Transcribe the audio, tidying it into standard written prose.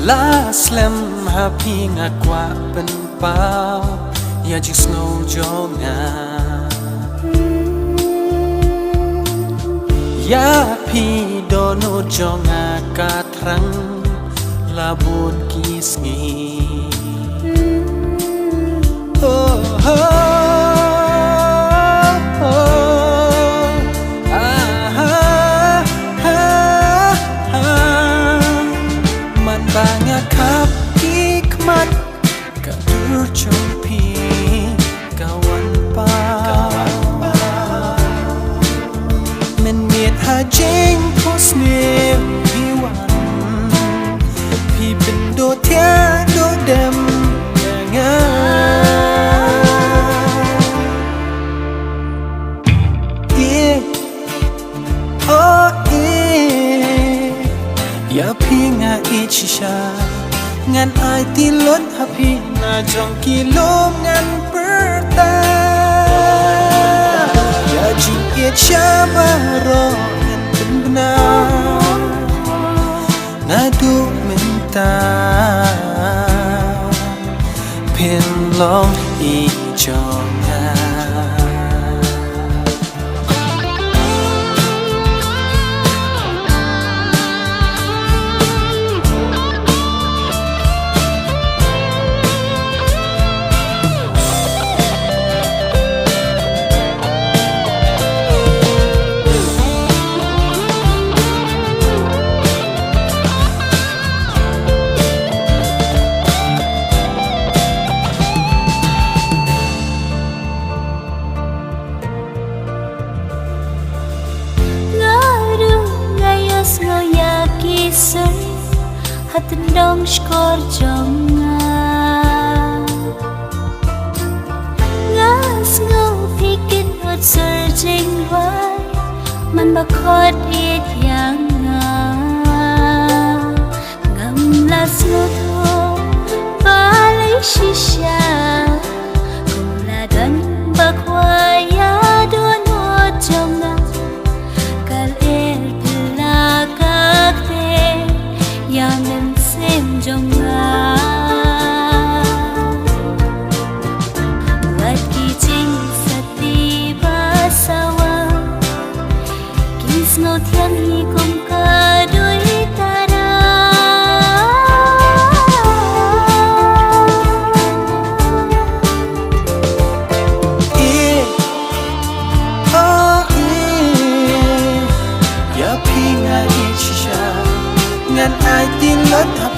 La slem happy nga kwa pen pao ya jik snow jonga ya pi dono jonga katrang labun kisngi oh banyak hikmat kadur jompi kawan pa menit hajeng posne piwan pi bendo tiado dem ya pinga ichisha ngan ai tilon happy na jong kilom ngan perta ya ji icha baro ngan bena na du menta pin long i jonga hati dong skor jonga ngas ngau pikin hot searching why man bakot it yang ngam las tho balai shisha kula dan bakwaya don hot jonga kal el pelakak yang sem jonga wat kijing sati basawa kisno tiang hikom kadoi tara ya pinga ichisha ngan ai tin lot